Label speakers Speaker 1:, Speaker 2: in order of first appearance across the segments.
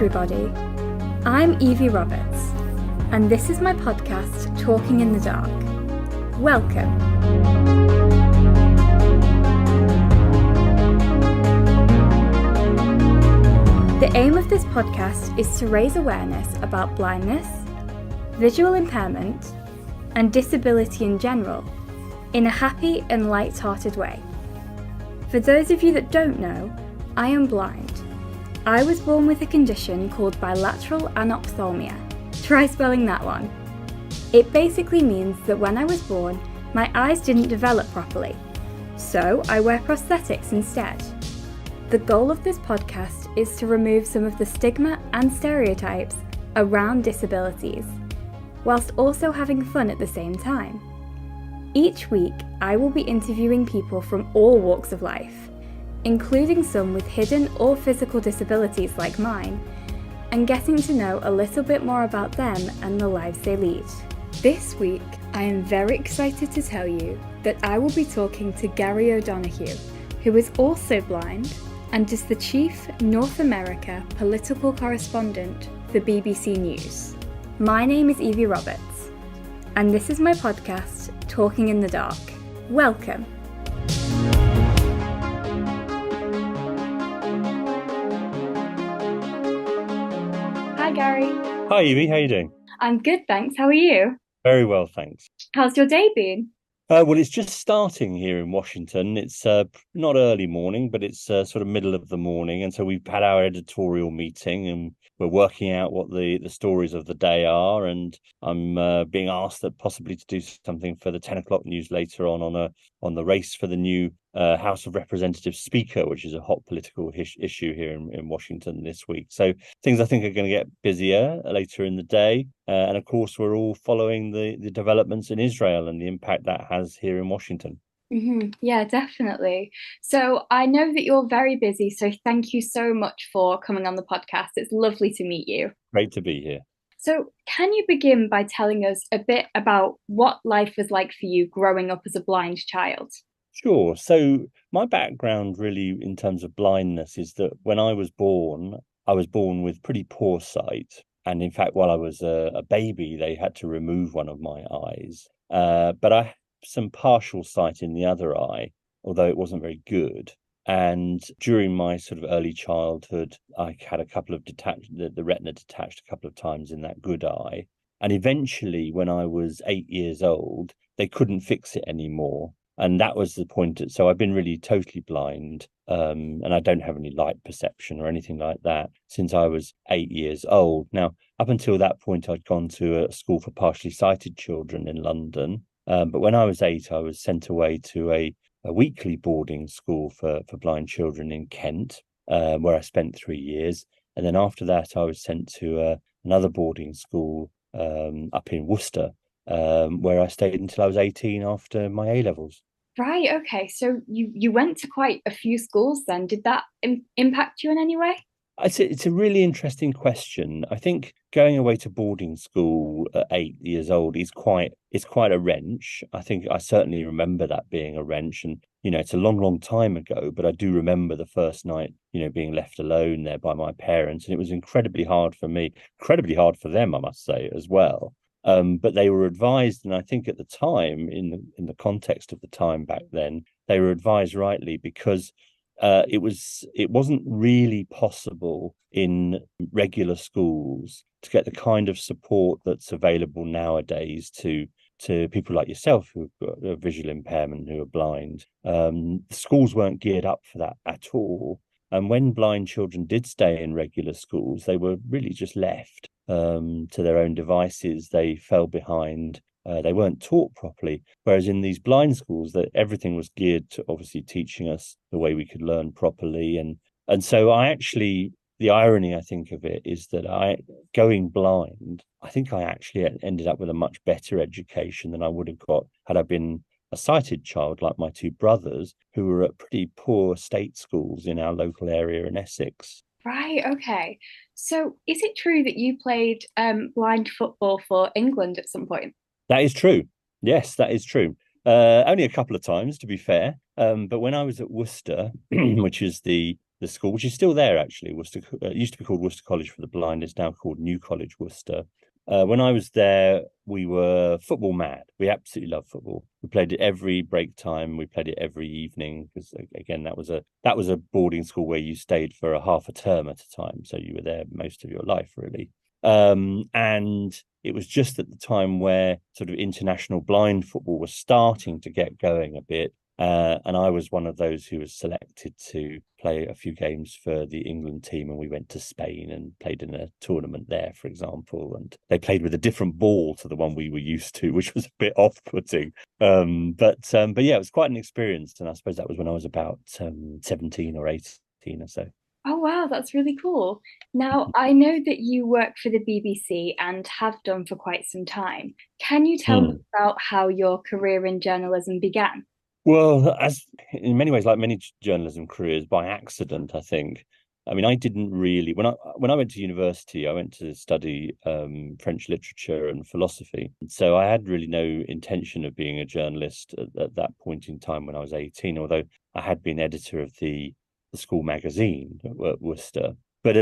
Speaker 1: everybody. I'm Evie Roberts, and this is my podcast, Talking in the Dark. Welcome. The aim of this podcast is to raise awareness about blindness, visual impairment, and disability in general, in a happy and light-hearted way. For those of you that don't know, I am blind. I was born with a condition called bilateral anophthalmia. Try spelling that one. It basically means that when I was born, my eyes didn't develop properly, so I wear prosthetics instead. The goal of this podcast is to remove some of the stigma and stereotypes around disabilities, whilst also having fun at the same time. Each week, I will be interviewing people from all walks of life, including some with hidden or physical disabilities like mine, and getting to know a little bit more about them and the lives they lead. This week, I am very excited to tell you that I will be talking to Gary O'Donoghue, who is also blind and is the Chief North America Political Correspondent for BBC News. My name is Evie Roberts, and this is my podcast, Talking in the Dark. Welcome. Hi, Gary.
Speaker 2: Hi, Evie. How you doing?
Speaker 1: I'm good, thanks. How are you?
Speaker 2: Very well, thanks.
Speaker 1: How's your day been?
Speaker 2: Well, it's just starting here in Washington. It's not early morning, but it's sort of middle of the morning. And so we've had our editorial meeting and we're working out what the stories of the day are. And I'm being asked that possibly to do something for the 10 o'clock news later on the race for the new House of Representatives Speaker, which is a hot political issue here in Washington this week. So things I think are going to get busier later in the day. And of course, we're all following the developments in Israel and the impact that has here in Washington.
Speaker 1: Mm-hmm. Yeah, definitely. So I know that you're very busy, so thank you so much for coming on the podcast. It's lovely to meet you.
Speaker 2: Great to be here.
Speaker 1: So can you begin by telling us a bit about what life was like for you growing up as a blind child?
Speaker 2: Sure. So my background really in terms of blindness is that when I was born with pretty poor sight. And in fact, while I was a baby, they had to remove one of my eyes. But I had some partial sight in the other eye, although it wasn't very good. And during my sort of early childhood, I had a couple of the retina detached a couple of times in that good eye. And eventually, when I was 8 years old, they couldn't fix it anymore. And that was the point. So I've been really totally blind, and I don't have any light perception or anything like that since I was 8 years old. Now, up until that point, I'd gone to a school for partially sighted children in London. But when I was 8, I was sent away to a weekly boarding school for blind children in Kent, where I spent 3 years. And then after that, I was sent to another boarding school up in Worcester, where I stayed until I was 18 after my A-levels.
Speaker 1: Right, okay. So you went to quite a few schools then. Did that impact you in any way?
Speaker 2: It's a really interesting question. I think going away to boarding school at 8 years old is quite a wrench. I think I certainly remember that being a wrench, and it's a long time ago, but I do remember the first night, being left alone there by my parents, and it was incredibly hard for me, incredibly hard for them, I must say, as well. But they were advised, and I think at the time, in the context of the time back then, they were advised rightly because it wasn't really possible in regular schools to get the kind of support that's available nowadays to people like yourself who've got a visual impairment, who are blind. The schools weren't geared up for that at all. And when blind children did stay in regular schools, they were really just left to their own devices. They fell behind. They weren't taught properly. Whereas in these blind schools, that everything was geared to obviously teaching us the way we could learn properly. And so the irony, I think, of it is that going blind, I think I actually ended up with a much better education than I would have got had I been a sighted child like my two brothers, who were at pretty poor state schools in our local area in Essex.
Speaker 1: Right, okay. So is it true that you played blind football for England at some point?
Speaker 2: That is true. Yes, that is true. Only a couple of times, to be fair. But when I was at Worcester, which is the the school, which is still there actually. Worcester it used to be called Worcester College for the Blind. It's now called New College Worcester. When I was there, we were football mad. We absolutely loved football. We played it every break time. We played it every evening because, again, that was a boarding school where you stayed for a half a term at a time, so you were there most of your life, really. And it was just at the time where sort of international blind football was starting to get going a bit. And I was one of those who was selected to play a few games for the England team. And we went to Spain and played in a tournament there, for example. And they played with a different ball to the one we were used to, which was a bit off-putting. But yeah, it was quite an experience. And I suppose that was when I was about 17 or 18 or so.
Speaker 1: Oh, wow, that's really cool. Now, I know that you work for the BBC and have done for quite some time. Can you tell me about how your career in journalism began?
Speaker 2: Well, as in many ways, like many journalism careers, by accident, I think. I mean, I didn't really when I went to university, I went to study French literature and philosophy. So I had really no intention of being a journalist at that point in time when I was 18, although I had been editor of the school magazine at Worcester. But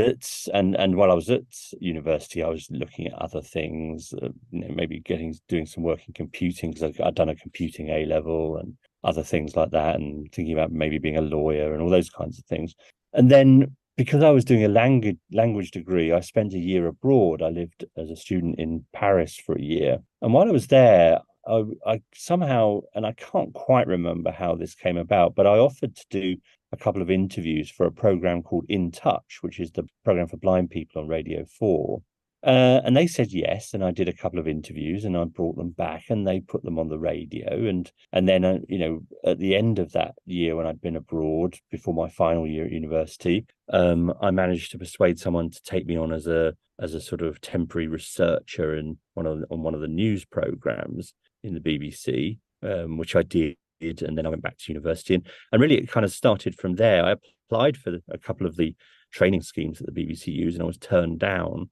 Speaker 2: and while I was at university, I was looking at other things, maybe doing some work in computing because I'd done a computing A level and other things like that, and thinking about maybe being a lawyer and all those kinds of things. And then because I was doing a language degree, I spent a year abroad. I lived as a student in Paris for a year, and while I was there, I somehow, and I can't quite remember how this came about, but I offered to do a couple of interviews for a program called In Touch, which is the program for blind people on Radio 4. And they said yes, and I did a couple of interviews, and I brought them back, and they put them on the radio. And then, at the end of that year, when I'd been abroad before my final year at university, I managed to persuade someone to take me on as a sort of temporary researcher on one of the news programs in the BBC, which I did. And then I went back to university, and really it kind of started from there. I applied for a couple of the training schemes that the BBC use, and I was turned down,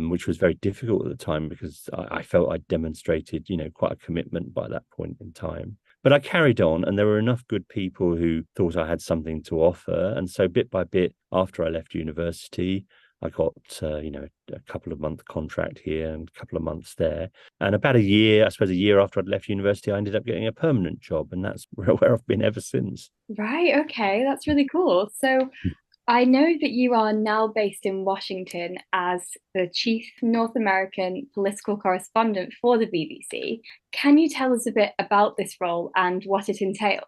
Speaker 2: which was very difficult at the time because I felt I demonstrated, quite a commitment by that point in time. But I carried on, and there were enough good people who thought I had something to offer. And so bit by bit, after I left university, I got, a couple of month contract here and a couple of months there. And about a year after I'd left university, I ended up getting a permanent job. And that's where I've been ever since.
Speaker 1: Right, okay, that's really cool. So I know that you are now based in Washington as the Chief North American Political Correspondent for the BBC. Can you tell us a bit about this role and what it entails?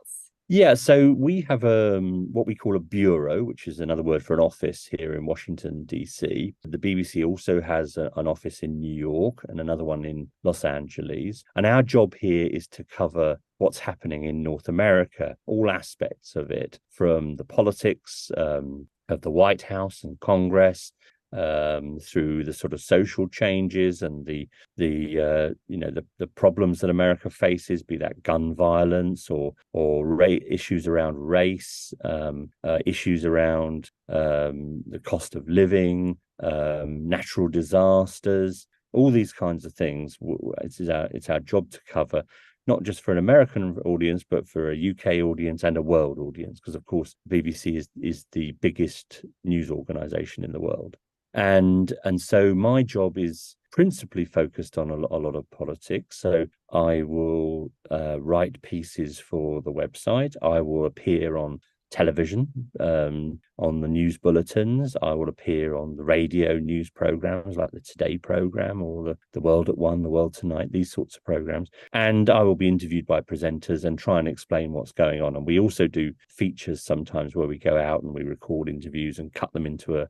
Speaker 2: Yeah, so we have what we call a bureau, which is another word for an office here in Washington, D.C. The BBC also has an office in New York and another one in Los Angeles. And our job here is to cover what's happening in North America, all aspects of it, from the politics of the White House and Congress, through the sort of social changes and the problems that America faces, be that gun violence or issues around race, issues around the cost of living, natural disasters, all these kinds of things. It's our job to cover, not just for an American audience, but for a UK audience and a world audience, because of course BBC is the biggest news organization in the world. And so my job is principally focused on a lot of politics. So I will write pieces for the website. I will appear on television, on the news bulletins. I will appear on the radio news programs like the Today program or the World at One, the World Tonight, these sorts of programs. And I will be interviewed by presenters and try and explain what's going on. And we also do features sometimes where we go out and we record interviews and cut them into a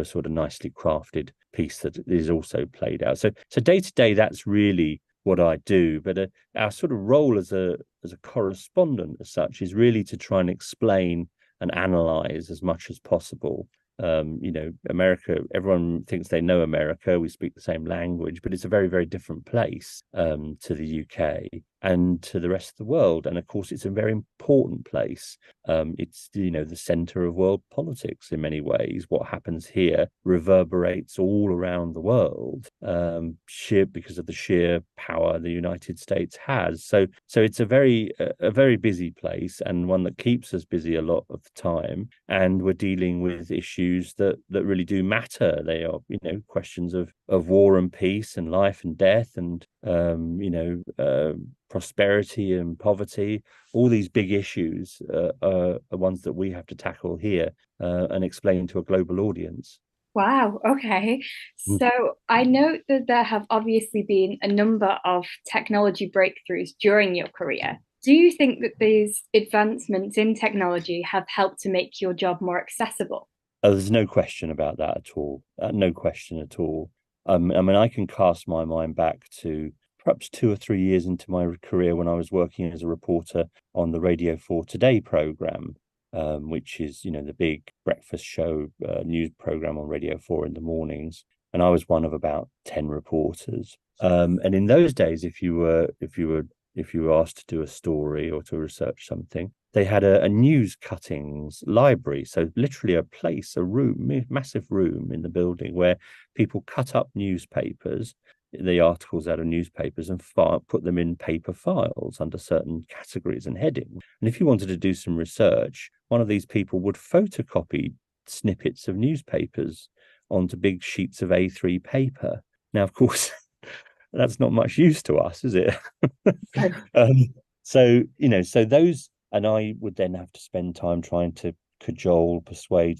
Speaker 2: sort of nicely crafted piece that is also played out. So day to day, that's really what I do. But our sort of role as a correspondent as such is really to try and explain and analyze as much as possible. America, everyone thinks they know America. We speak the same language, but it's a very, very different place to the UK. and to the rest of the world. And of course, it's a very important place. It's, the center of world politics in many ways. What happens here reverberates all around the world, because of the sheer power the United States has. So it's a very busy place, and one that keeps us busy a lot of the time. And we're dealing with issues that really do matter. They are, questions of war and peace and life and death and prosperity and poverty. All these big issues are ones that we have to tackle here and explain to a global audience.
Speaker 1: Wow, okay. So I note that there have obviously been a number of technology breakthroughs during your career. Do you think that these advancements in technology have helped to make your job more accessible?
Speaker 2: Oh, there's no question about that at all. No question at all. I mean, I can cast my mind back to perhaps 2 or 3 years into my career when I was working as a reporter on the Radio 4 Today program, which is, the big breakfast show news program on Radio 4 in the mornings. And I was one of about 10 reporters. And in those days, if you were asked to do a story or to research something, they had a news cuttings library. So literally a room, massive room in the building where people cut up newspapers, the articles out of newspapers, and put them in paper files under certain categories and headings. And if you wanted to do some research, one of these people would photocopy snippets of newspapers onto big sheets of A3 paper. Now, of course, that's not much use to us, is it? So those, and I would then have to spend time trying to persuade,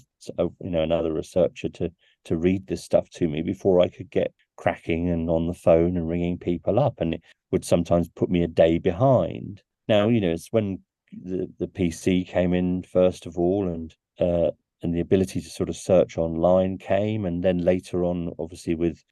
Speaker 2: another researcher to read this stuff to me before I could get cracking and on the phone and ringing people up. And it would sometimes put me a day behind. Now, it's when the PC came in first of all, and the ability to sort of search online came, and then later on, obviously with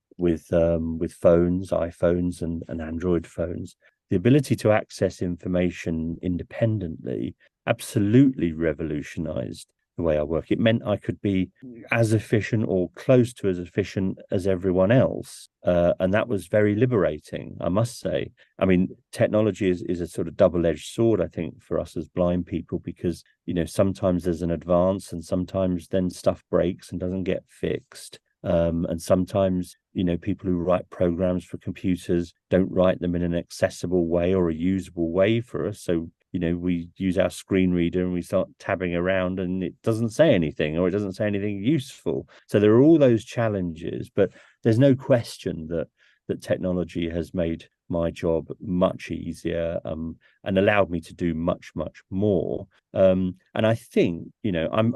Speaker 2: phones, iPhones and Android phones, the ability to access information independently absolutely revolutionized the way I work. It meant I could be as efficient or close to as efficient as everyone else. And that was very liberating, I must say. I mean, technology is a sort of double-edged sword, I think, for us as blind people, because, sometimes there's an advance and sometimes then stuff breaks and doesn't get fixed. And sometimes, people who write programs for computers don't write them in an accessible way or a usable way for us. So, we use our screen reader and we start tabbing around and it doesn't say anything, or it doesn't say anything useful. So there are all those challenges, but there's no question that technology has made my job much easier, and allowed me to do much more. And I think, I'm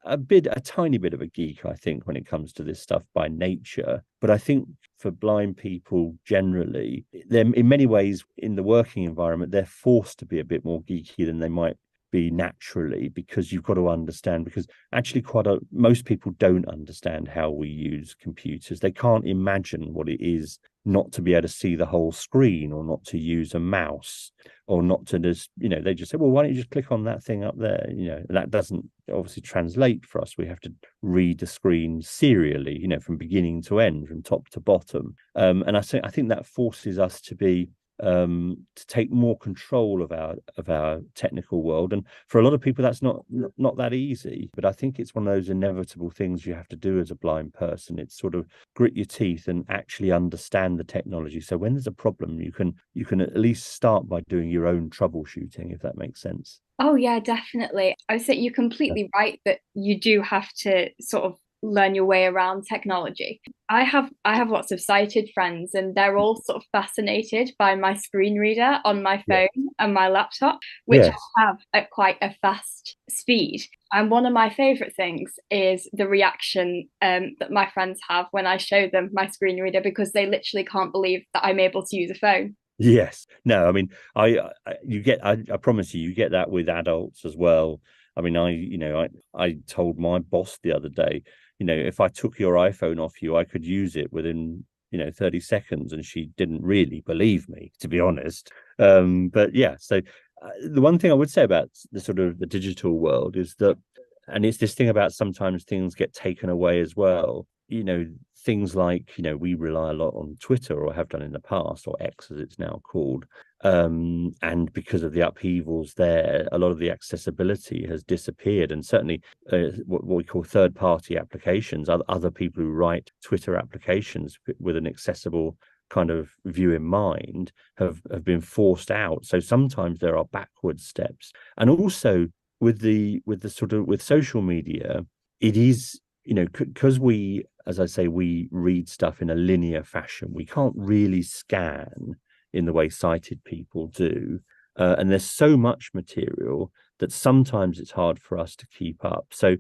Speaker 2: a tiny bit of a geek, I think, when it comes to this stuff by nature. But I think for blind people generally, they're in many ways in the working environment, they're forced to be a bit more geeky than they might be naturally, because you've got to understand, because actually most people don't understand how we use computers. They can't imagine what it is not to be able to see the whole screen, or not to use a mouse, or not to just, they just say, well, why don't you just click on that thing up there? That doesn't obviously translate for us. We have to read the screen serially, from beginning to end, from top to bottom. And I think that forces us to be to take more control of our technical world. And for a lot of people, that's not that easy. But I think it's one of those inevitable things you have to do as a blind person. It's sort of grit your teeth and actually understand the technology. So when there's a problem, you can at least start by doing your own troubleshooting, if that makes sense.
Speaker 1: Oh yeah, definitely. I would say you're completely right that you do have to sort of learn your way around technology. I have lots of sighted friends, and they're all sort of fascinated by my screen reader on my phone and my laptop, which
Speaker 2: Yes.
Speaker 1: I have at quite a fast speed. And one of my favorite things is the reaction that my friends have when I show them my screen reader, because they literally can't believe that I'm able to use a phone.
Speaker 2: Yes. No, I mean, I promise you get that with adults as well. I mean, I told my boss the other day, if I took your iPhone off you, I could use it within, 30 seconds. And she didn't really believe me, to be honest. But yeah, so the one thing I would say about the sort of the digital world is that, and it's this thing about sometimes things get taken away as well. things like, we rely a lot on Twitter, or have done in the past, or X as it's now called. And because of the upheavals there, a lot of the accessibility has disappeared. And certainly what we call third-party applications, other people who write Twitter applications with an accessible kind of view in mind, have been forced out. So sometimes there are backward steps. And also with social media, it is, because we, as I say, we read stuff in a linear fashion. We can't really scan in the way sighted people do. And there's so much material that sometimes it's hard for us to keep up. So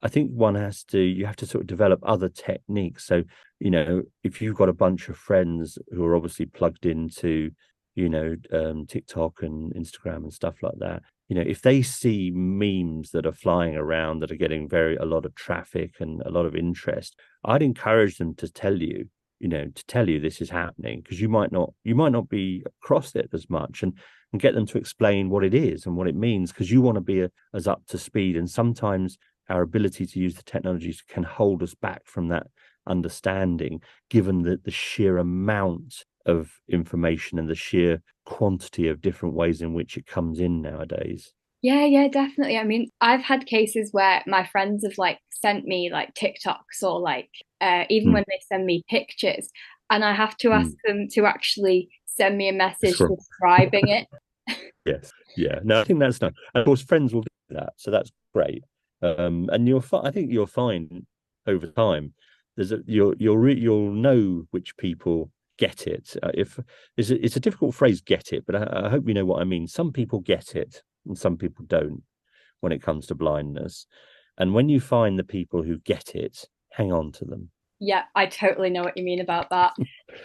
Speaker 2: I think you have to sort of develop other techniques. So, if you've got a bunch of friends who are obviously plugged into, TikTok and Instagram and stuff like that, if they see memes that are flying around that are getting a lot of traffic and a lot of interest, I'd encourage them to tell you, this is happening, because you might not be across it as much, and get them to explain what it is and what it means, because you want to be as up to speed. And sometimes our ability to use the technologies can hold us back from that understanding, given the sheer amount of information and the sheer quantity of different ways in which it comes in nowadays.
Speaker 1: Yeah, definitely. I mean, I've had cases where my friends have like sent me like TikToks, or like even when they send me pictures, and I have to ask them to actually send me a message describing it.
Speaker 2: Yes. Yeah. No, I think that's nice. And of course, friends will do that, so that's great. And I think you'll find over time you'll know which people get it. If it's a difficult phrase, get it, but I hope you know what I mean. Some people get it and some people don't when it comes to blindness. And when you find the people who get it, hang on to them.
Speaker 1: Yeah, I totally know what you mean about that.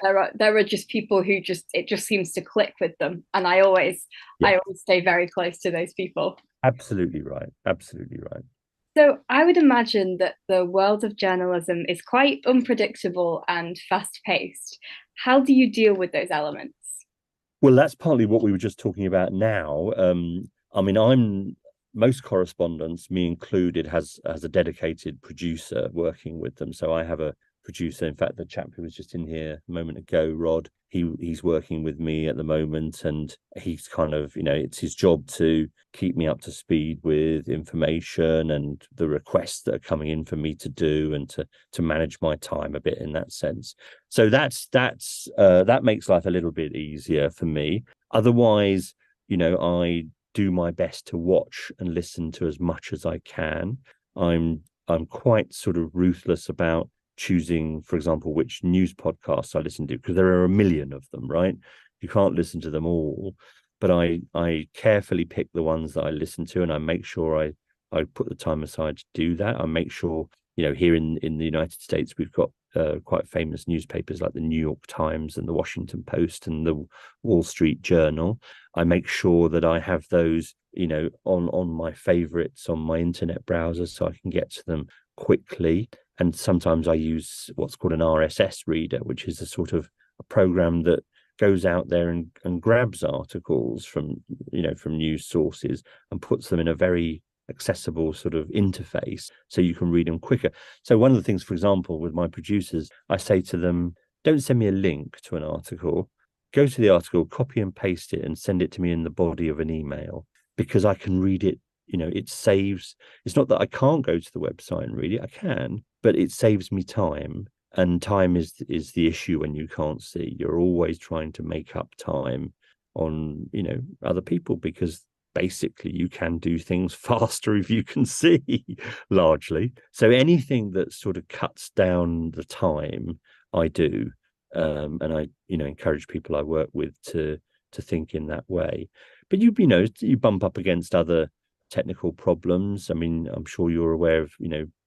Speaker 1: There are just people who it just seems to click with them, and I always stay very close to those people.
Speaker 2: Absolutely right. Absolutely right.
Speaker 1: So I would imagine that the world of journalism is quite unpredictable and fast paced. How do you deal with those elements?
Speaker 2: Well, that's partly what we were just talking about now. I mean, most correspondents, me included, has a dedicated producer working with them. So I have a producer. In fact, the chap who was just in here a moment ago, Rod, he's working with me at the moment, and he's kind of, it's his job to keep me up to speed with information and the requests that are coming in for me to do, and to manage my time a bit in that sense. So that makes life a little bit easier for me. Otherwise, I do my best to watch and listen to as much as I can. I'm quite sort of ruthless about choosing, for example, which news podcasts I listen to, because there are a million of them, right? You can't listen to them all, but I carefully pick the ones that I listen to, and I make sure I put the time aside to do that. I make sure, here in the United States, we've got quite famous newspapers like the New York Times and the Washington Post and the Wall Street Journal. I make sure that I have those, on my favorites on my internet browser, so I can get to them quickly. And sometimes I use what's called an RSS reader, which is a sort of a program that goes out there and grabs articles from news sources and puts them in a very accessible sort of interface, so you can read them quicker. So one of the things, for example, with my producers, I say to them, don't send me a link to an article. Go to the article, copy and paste it, and send it to me in the body of an email, because I can read it. It saves. It's not that I can't go to the website and read it. I can, but it saves me time. And time is the issue when you can't see. You're always trying to make up time on, other people, because basically you can do things faster if you can see, largely. So anything that sort of cuts down the time, I do. And I, encourage people I work with to think in that way. But you bump up against other technical problems. I mean, I'm sure you're aware of,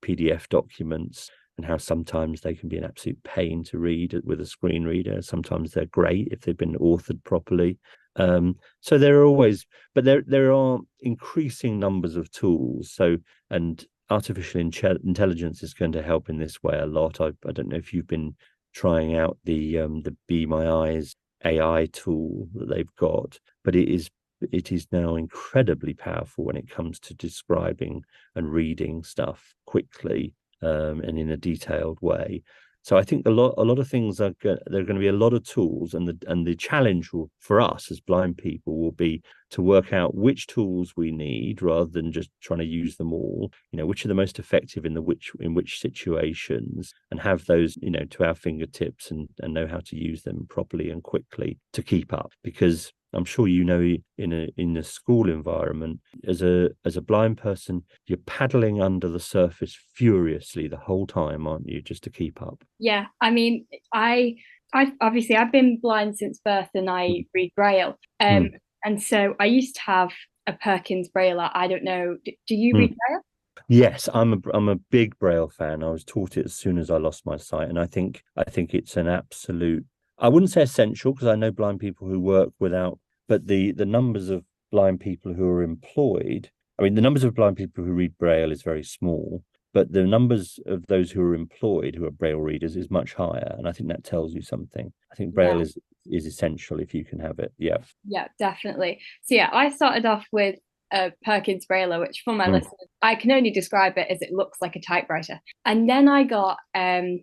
Speaker 2: PDF documents and how sometimes they can be an absolute pain to read with a screen reader. Sometimes they're great if they've been authored properly. So there are always, but there are increasing numbers of tools. So, and artificial intelligence is going to help in this way a lot. I don't know if you've been trying out the Be My Eyes AI tool that they've got, but it is now incredibly powerful when it comes to describing and reading stuff quickly, and in a detailed way. So I think a lot of things are there are going to be a lot of tools, and the challenge for us as blind people will be to work out which tools we need rather than just trying to use them all. Which are the most effective in which situations, and have those to our fingertips, and know how to use them properly and quickly to keep up. Because I'm sure in a school environment, as a blind person, you're paddling under the surface furiously the whole time, aren't you, just to keep up?
Speaker 1: Yeah, I mean, I've been blind since birth, and I read Braille.
Speaker 2: Mm.
Speaker 1: And so I used to have a Perkins Braille. I don't know. Do you
Speaker 2: Mm.
Speaker 1: read Braille?
Speaker 2: Yes, I'm a big Braille fan. I was taught it as soon as I lost my sight, and I think it's an absolute. I wouldn't say essential, because I know blind people who work without, but the numbers of blind people who are employed. I mean, the numbers of blind people who read Braille is very small, but the numbers of those who are employed who are Braille readers is much higher, and I think that tells you something. I think Braille
Speaker 1: Yeah,
Speaker 2: is essential if you can have it. Yeah.
Speaker 1: yeah, definitely. So yeah, I started off with a Perkins Braille, which for my
Speaker 2: Mm.
Speaker 1: listeners, I can only describe it as it looks like a typewriter. And then I got and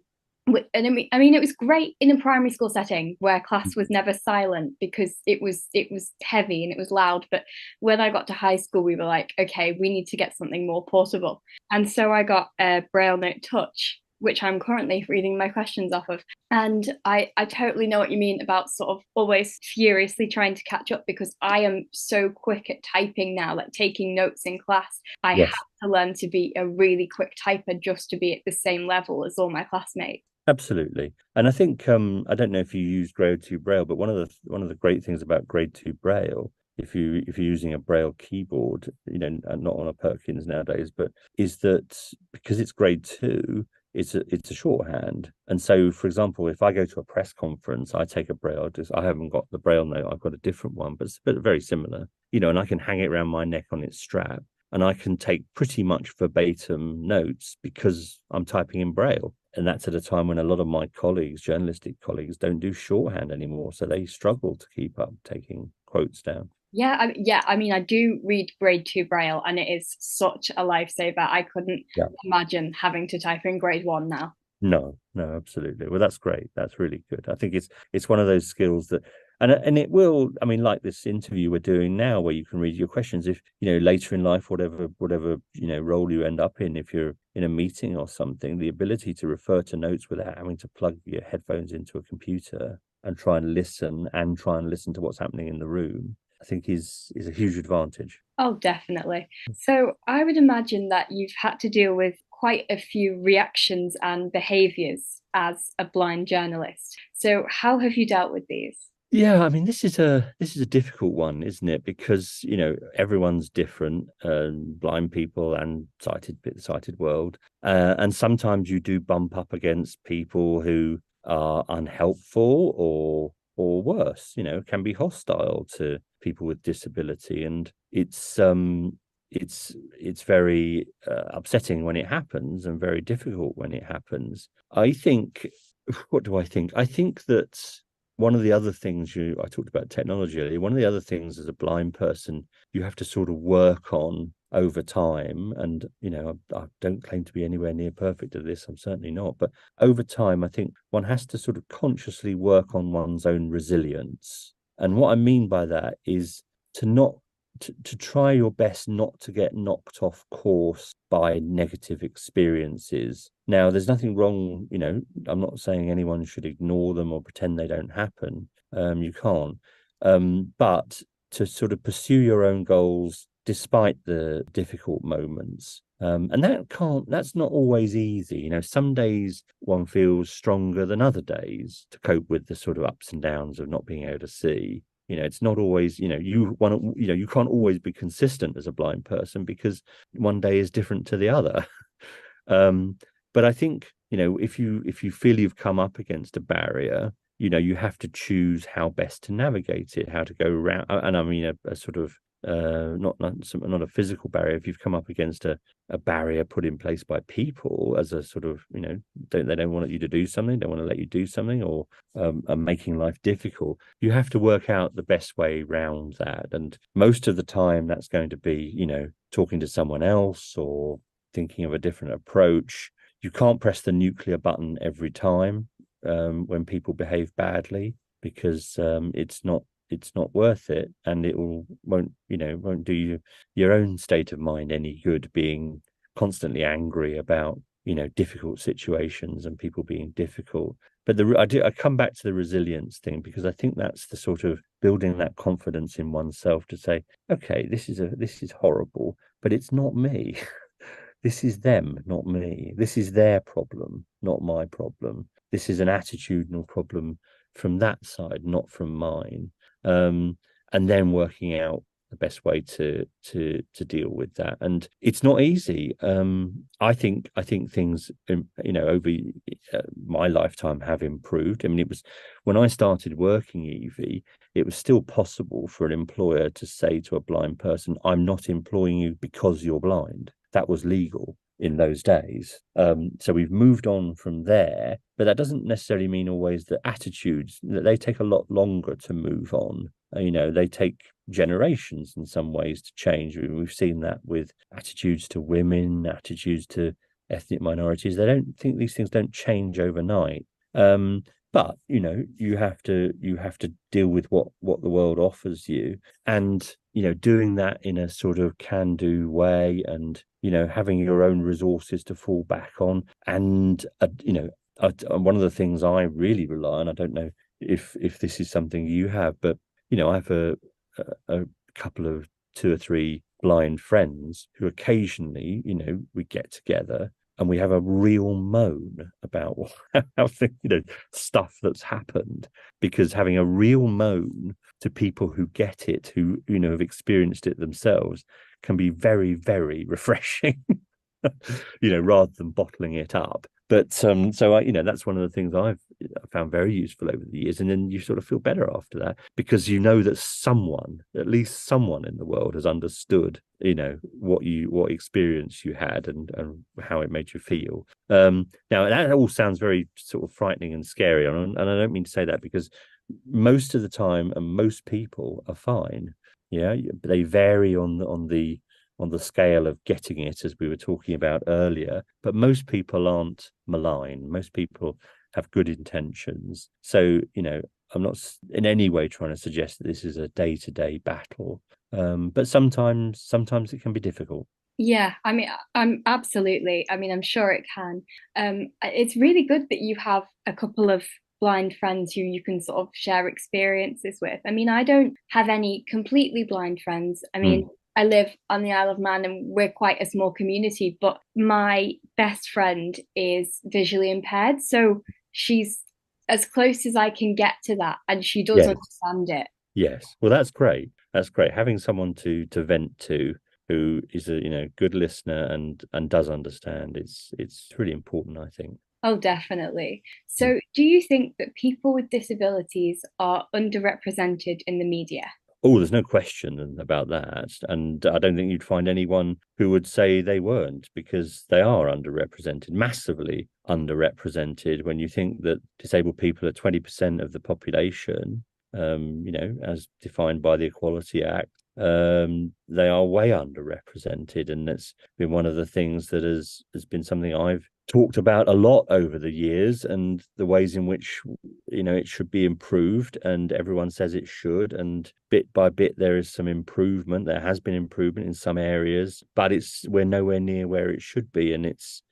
Speaker 1: I mean, it was great in a primary school setting where class was never silent because it was heavy and it was loud. But when I got to high school, we were like, okay, we need to get something more portable. And so I got a Braille Note Touch, which I'm currently reading my questions off of. And I totally know what you mean about sort of always furiously trying to catch up, because I am so quick at typing now, like taking notes in class. I have
Speaker 2: Yes.
Speaker 1: to learn to be a really quick typer just to be at the same level as all my classmates.
Speaker 2: Absolutely. And I think I don't know if you use grade two Braille, but one of the great things about grade two Braille, if you're using a Braille keyboard, not on a Perkins nowadays, but is that because it's grade two, it's a shorthand. And so, for example, if I go to a press conference, I take a Braille. I haven't got the Braille note, I've got a different one, but very similar. And I can hang it around my neck on its strap, and I can take pretty much verbatim notes because I'm typing in Braille. And that's at a time when a lot of my colleagues, journalistic colleagues, don't do shorthand anymore. So they struggle to keep up taking quotes down.
Speaker 1: Yeah. I mean, I do read grade two Braille, and it is such a lifesaver. I couldn't
Speaker 2: Yeah.
Speaker 1: imagine having to type in grade one now.
Speaker 2: No, absolutely. Well, that's great. That's really good. I think it's one of those skills that, and it will. I mean, like this interview we're doing now, where you can read your questions. If later in life, whatever role you end up in, if you're in a meeting or something, the ability to refer to notes without having to plug your headphones into a computer and try and listen to what's happening in the room, I think is a huge advantage.
Speaker 1: Oh, definitely. So I would imagine that you've had to deal with quite a few reactions and behaviors as a blind journalist. So how have you dealt with these?
Speaker 2: Yeah, I mean, this is a difficult one, isn't it? Because everyone's different, blind people and sighted world, and sometimes you do bump up against people who are unhelpful or worse, can be hostile to people with disability, and it's very upsetting when it happens, and very difficult when it happens. I think. What do I think? I think that one of the other things I talked about technology earlier. One of the other things as a blind person you have to sort of work on over time, and I don't claim to be anywhere near perfect at this. I'm certainly not, but over time, I think one has to sort of consciously work on one's own resilience. And what I mean by that is to not to try your best not to get knocked off course by negative experiences. Now, there's nothing wrong, I'm not saying anyone should ignore them or pretend they don't happen. You can't. But to sort of pursue your own goals despite the difficult moments. And that's not always easy. Some days one feels stronger than other days to cope with the sort of ups and downs of not being able to see. It's not always, you can't always be consistent as a blind person, because one day is different to the other. But I think, if you feel you've come up against a barrier, you have to choose how best to navigate it, how to go around. And I mean, a sort of not a physical barrier. If you've come up against a barrier put in place by people as a sort of, they don't want you to do something, don't want to let you do something, or are making life difficult, you have to work out the best way around that. And most of the time that's going to be, talking to someone else or thinking of a different approach. you can't press the nuclear button every time when people behave badly, because it's not worth it, and won't do your own state of mind any good, being constantly angry about difficult situations and people being difficult. But I come back to the resilience thing, because I think that's the sort of building that confidence in oneself to say, okay, this is horrible, but it's not me. This is them, not me. This is their problem, not my problem. This is an attitudinal problem from that side, not from mine. And then working out the best way to deal with that. And it's not easy. I think things over my lifetime have improved. I mean, it was when I started working, Evie, it was still possible for an employer to say to a blind person, I'm not employing you because you're blind. That was legal in those days. So we've moved on from there, but that doesn't necessarily mean always that attitudes, that they take a lot longer to move on. They take generations in some ways to change. We've seen that with attitudes to women, attitudes to ethnic minorities. They don't think these things don't change overnight. But you have to deal with what the world offers you, and doing that in a sort of can-do way, and having your own resources to fall back on. And one of the things I really rely on, I don't know if this is something you have, but I have a couple of 2 or 3 blind friends who occasionally, we get together and we have a real moan about how stuff that's happened, because having a real moan to people who get it, who have experienced it themselves, can be very, very refreshing. Rather than bottling it up. But so that's one of the things I've found very useful over the years. And then you sort of feel better after that, because that at least someone in the world has understood what experience you had and how it made you feel. Now that all sounds very sort of frightening and scary, and I don't mean to say that, because most of the time and most people are fine. They vary on the scale of getting it, as we were talking about earlier. But most people aren't malign. Most people have good intentions. So, I'm not in any way trying to suggest that this is a day-to-day battle. But sometimes it can be difficult.
Speaker 1: Yeah, I mean, I'm absolutely. I mean, I'm sure it can. It's really good that you have a couple of blind friends who you can sort of share experiences with. I mean, I don't have any completely blind friends. I mean, I live on the Isle of Man and we're quite a small community, but my best friend is visually impaired. So she's as close as I can get to that, and she does understand it.
Speaker 2: Yes. Well, that's great. That's great. Having someone to vent to who is a good listener and does understand, it's really important, I think.
Speaker 1: Oh, definitely. So do you think that people with disabilities are underrepresented in the media?
Speaker 2: Oh, there's no question about that. And I don't think you'd find anyone who would say they weren't, because they are underrepresented, massively underrepresented. When you think that disabled people are 20% of the population, as defined by the Equality Act, they are way underrepresented. And that's been one of the things that has been something I've talked about a lot over the years, and the ways in which it should be improved, and everyone says it should, and bit by bit there is some improvement. There has been improvement in some areas, but we're nowhere near where it should be. And it's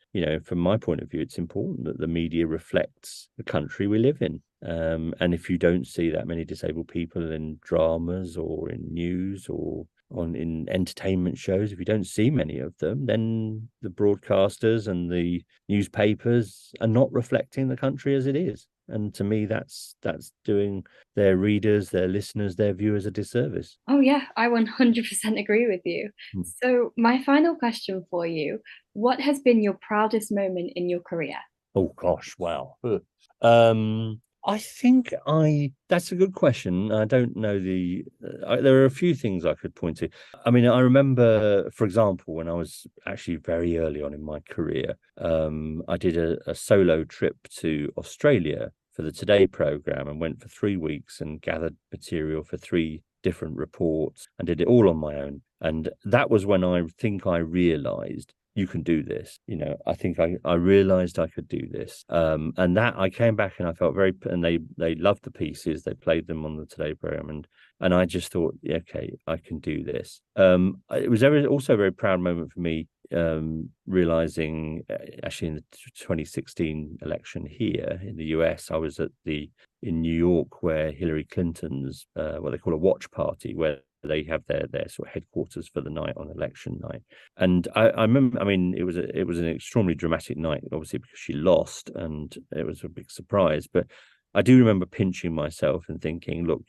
Speaker 2: from my point of view, it's important that the media reflects the country we live in. And if you don't see that many disabled people in dramas or in news or in entertainment shows, if you don't see many of them, then the broadcasters and the newspapers are not reflecting the country as it is. And to me, that's doing their readers, their listeners, their viewers a disservice.
Speaker 1: Oh, yeah, I 100% agree with you. So, my final question for you: what has been your proudest moment in your career?
Speaker 2: Oh, gosh, wow. I think that's a good question. I don't know there are a few things I could point to. I mean, I remember, for example, when I was actually very early on in my career, I did a solo trip to Australia for the Today programme, and went for 3 weeks and gathered material for 3 different reports and did it all on my own. And that was when I think I realised you can do this. I think I realized I could do this. And that I came back and I felt and they loved the pieces. They played them on the Today program, and I just thought, yeah, okay, I can do this. It was also a very proud moment for me, realizing actually in the 2016 election here in the US, I was in New York, where Hillary Clinton's what they call a watch party, where they have their sort of headquarters for the night on election night. And I remember, I mean, it was an extremely dramatic night, obviously, because she lost, and it was a big surprise. But I do remember pinching myself and thinking, look,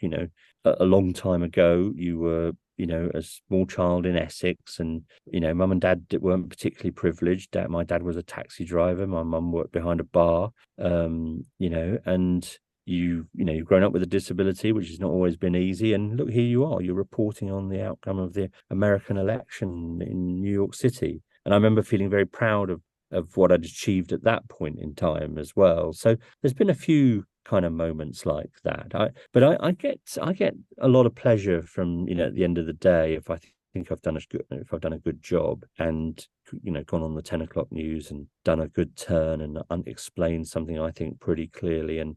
Speaker 2: a long time ago, you were, a small child in Essex, and, mum and dad weren't particularly privileged. My dad was a taxi driver. My mum worked behind a bar, and you've grown up with a disability, which has not always been easy. And look, here you are, you're reporting on the outcome of the American election in New York City. And I remember feeling very proud of what I'd achieved at that point in time as well. So there's been a few kind of moments like that. I get a lot of pleasure from, at the end of the day, if I think I've done a good job, and gone on the 10 o'clock news and done a good turn and explained something I think pretty clearly, and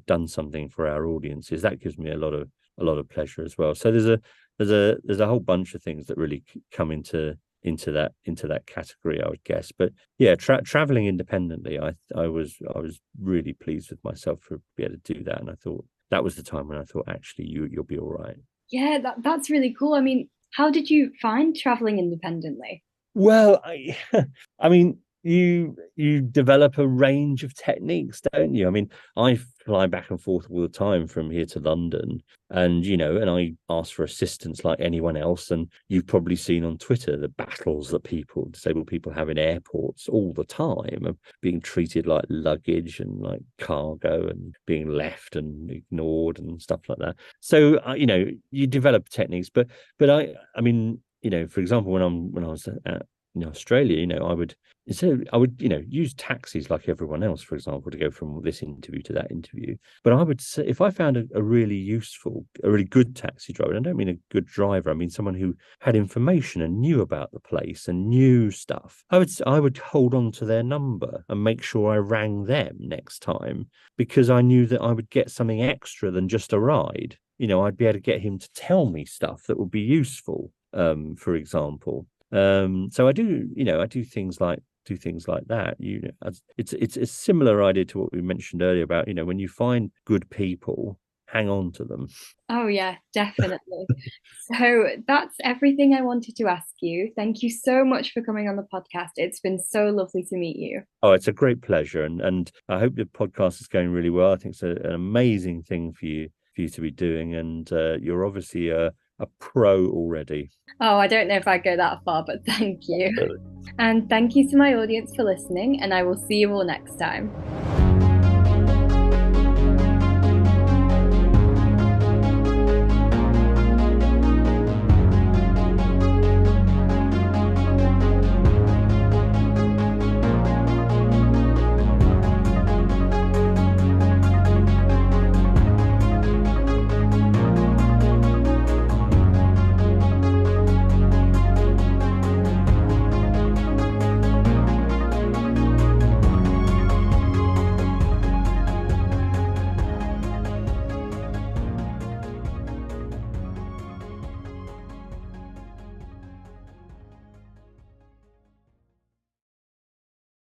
Speaker 2: done something for our audiences. That gives me a lot of pleasure as well. So there's a whole bunch of things that really come into that category, I would guess. But yeah, traveling independently, I was really pleased with myself for being able to do that, and I thought that was the time when I thought, actually, you'll be all right.
Speaker 1: Yeah, that's really cool. I mean, how did you find traveling independently?
Speaker 2: Well, I mean, you develop a range of techniques, don't you? I mean, I fly back and forth all the time from here to London, and and I ask for assistance like anyone else. And you've probably seen on Twitter the battles that disabled people have in airports all the time, of being treated like luggage and like cargo, and being left and ignored and stuff like that. So you develop techniques, but I mean, for example, when I was in Australia, I would use taxis like everyone else, for example, to go from this interview to that interview. But I would say, if I found a really good taxi driver, and I don't mean a good driver, I mean someone who had information and knew about the place and knew stuff, I would hold on to their number and make sure I rang them next time, because I knew that I would get something extra than just a ride. I'd be able to get him to tell me stuff that would be useful, for example. So I do things like that. It's a similar idea to what we mentioned earlier about, when you find good people, hang on to them.
Speaker 1: Oh yeah, definitely. So that's everything I wanted to ask you. Thank you so much for coming on the podcast. It's been so lovely to meet you.
Speaker 2: Oh, it's a great pleasure, and I hope the podcast is going really well. I think it's an amazing thing for you to be doing, and you're obviously a pro already.
Speaker 1: Oh, I don't know if I'd go that far, but thank you. And thank you to my audience for listening, and I will see you all next time.